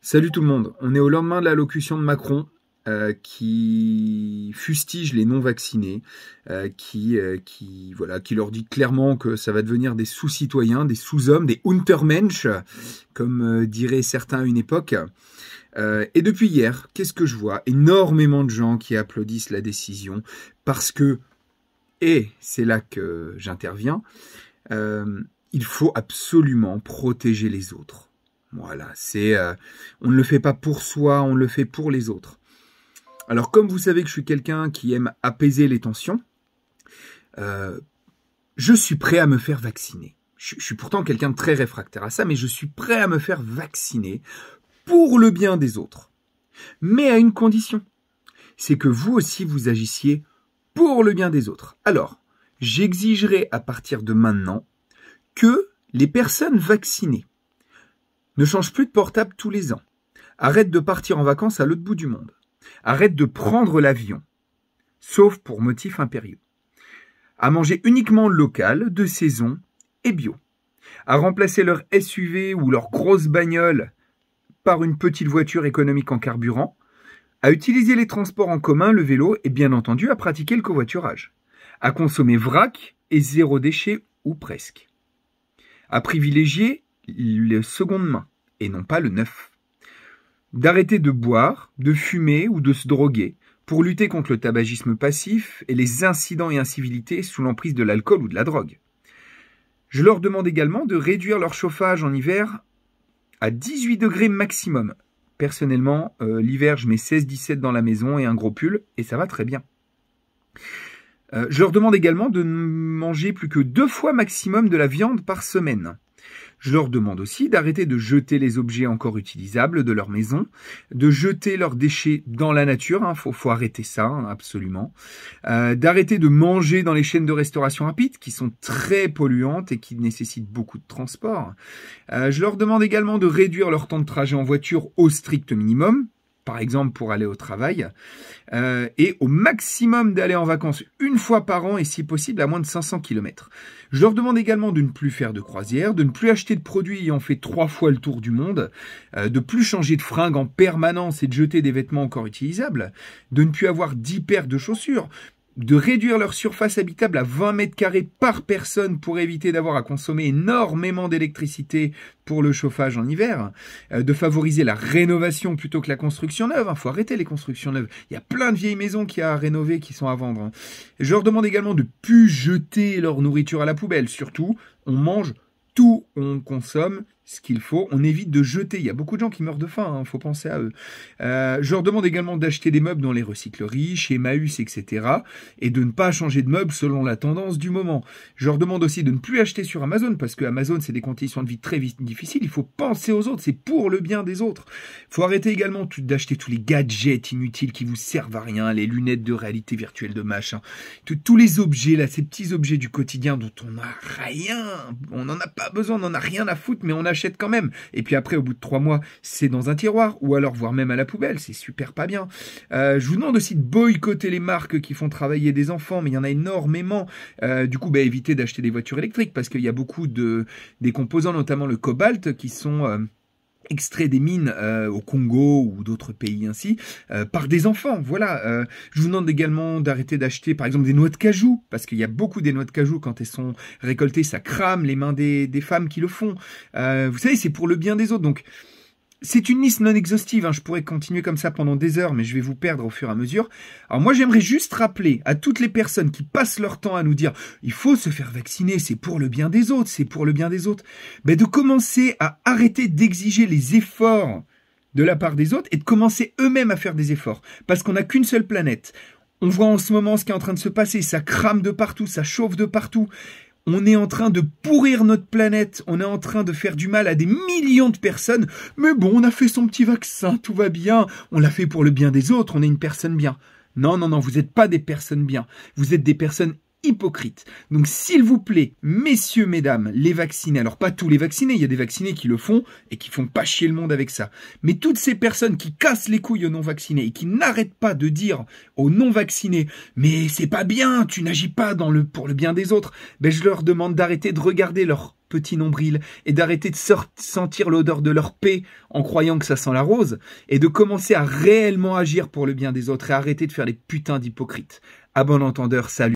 Salut tout le monde, on est au lendemain de l'allocution de Macron qui fustige les non-vaccinés, qui leur dit clairement que ça va devenir des sous-citoyens, des sous-hommes, des Untermensch, comme diraient certains à une époque. Et depuis hier, qu'est-ce que je vois? Énormément de gens qui applaudissent la décision parce que, et c'est là que j'interviens, il faut absolument protéger les autres. Voilà, on ne le fait pas pour soi, on le fait pour les autres. Alors, comme vous savez que je suis quelqu'un qui aime apaiser les tensions, je suis prêt à me faire vacciner. Je suis pourtant quelqu'un de très réfractaire à ça, mais je suis prêt à me faire vacciner pour le bien des autres. Mais à une condition, c'est que vous aussi vous agissiez pour le bien des autres. Alors, j'exigerai à partir de maintenant que les personnes vaccinées ne change plus de portable tous les ans. Arrête de partir en vacances à l'autre bout du monde. Arrête de prendre l'avion, sauf pour motif impérieux. À manger uniquement local, de saison et bio. À remplacer leur SUV ou leur grosse bagnole par une petite voiture économique en carburant. À utiliser les transports en commun, le vélo et bien entendu à pratiquer le covoiturage. À consommer vrac et zéro déchet ou presque. À privilégier le seconde main et non pas le neuf. D'arrêter de boire, de fumer ou de se droguer pour lutter contre le tabagisme passif et les incidents et incivilités sous l'emprise de l'alcool ou de la drogue. Je leur demande également de réduire leur chauffage en hiver à 18 degrés maximum. Personnellement, l'hiver, je mets 16-17 dans la maison et un gros pull et ça va très bien. Je leur demande également de manger plus que 2 fois maximum de la viande par semaine. Je leur demande aussi d'arrêter de jeter les objets encore utilisables de leur maison, de jeter leurs déchets dans la nature, faut arrêter ça, absolument, d'arrêter de manger dans les chaînes de restauration rapide qui sont très polluantes et qui nécessitent beaucoup de transport. Je leur demande également de réduire leur temps de trajet en voiture au strict minimum, par exemple pour aller au travail, et au maximum d'aller en vacances une fois par an et si possible à moins de 500 km. Je leur demande également de ne plus faire de croisière, de ne plus acheter de produits ayant fait 3 fois le tour du monde, de plus changer de fringues en permanence et de jeter des vêtements encore utilisables, de ne plus avoir 10 paires de chaussures, de réduire leur surface habitable à 20 mètres carrés par personne pour éviter d'avoir à consommer énormément d'électricité pour le chauffage en hiver, de favoriser la rénovation plutôt que la construction neuve. Il faut arrêter les constructions neuves. Il y a plein de vieilles maisons qui à rénover, qui sont à vendre. Je leur demande également de plus jeter leur nourriture à la poubelle. Surtout, on mange tout, on consomme ce qu'il faut, on évite de jeter. Il y a beaucoup de gens qui meurent de faim, faut penser à eux. Je leur demande également d'acheter des meubles dans les recycleries, chez Emmaüs, etc. et de ne pas changer de meubles selon la tendance du moment. Je leur demande aussi de ne plus acheter sur Amazon, parce que Amazon, c'est des conditions de vie très difficiles. Il faut penser aux autres, c'est pour le bien des autres. Il faut arrêter également d'acheter tous les gadgets inutiles qui vous servent à rien, les lunettes de réalité virtuelle de machin. Tous les objets, là, ces petits objets du quotidien dont on n'a rien, on n'en a pas besoin, on n'en a rien à foutre, mais on achète quand même. Et puis après, au bout de 3 mois, c'est dans un tiroir, ou alors voire même à la poubelle. C'est super pas bien. Je vous demande aussi de boycotter les marques qui font travailler des enfants, mais il y en a énormément. Du coup, évitez d'acheter des voitures électriques, parce qu'il y a beaucoup des composants, notamment le cobalt, qui sont extraits des mines au Congo ou d'autres pays ainsi, par des enfants. Voilà. Je vous demande également d'arrêter d'acheter, par exemple, des noix de cajou, parce qu'il y a beaucoup des noix de cajou, quand elles sont récoltées, ça crame les mains des femmes qui le font. Vous savez, c'est pour le bien des autres. Donc, c'est une liste non exhaustive, je pourrais continuer comme ça pendant des heures, mais je vais vous perdre au fur et à mesure. Alors moi, j'aimerais juste rappeler à toutes les personnes qui passent leur temps à nous dire « il faut se faire vacciner, c'est pour le bien des autres, c'est pour le bien des autres », de commencer à arrêter d'exiger les efforts de la part des autres et de commencer eux-mêmes à faire des efforts. Parce qu'on n'a qu'une seule planète. On voit en ce moment ce qui est en train de se passer, ça crame de partout, ça chauffe de partout. On est en train de pourrir notre planète, on est en train de faire du mal à des millions de personnes, mais bon, on a fait son petit vaccin, tout va bien, on l'a fait pour le bien des autres, on est une personne bien. Non, vous n'êtes pas des personnes bien, vous êtes des personnes hypocrite. Donc s'il vous plaît, messieurs, mesdames, les vaccinés, alors pas tous les vaccinés, il y a des vaccinés qui le font et qui font pas chier le monde avec ça, mais toutes ces personnes qui cassent les couilles aux non-vaccinés et qui n'arrêtent pas de dire aux non-vaccinés « mais c'est pas bien, tu n'agis pas pour le bien des autres », ben je leur demande d'arrêter de regarder leur petit nombril et d'arrêter de sentir l'odeur de leur paix en croyant que ça sent la rose et de commencer à réellement agir pour le bien des autres et arrêter de faire les putains d'hypocrites. À bon entendeur, salut.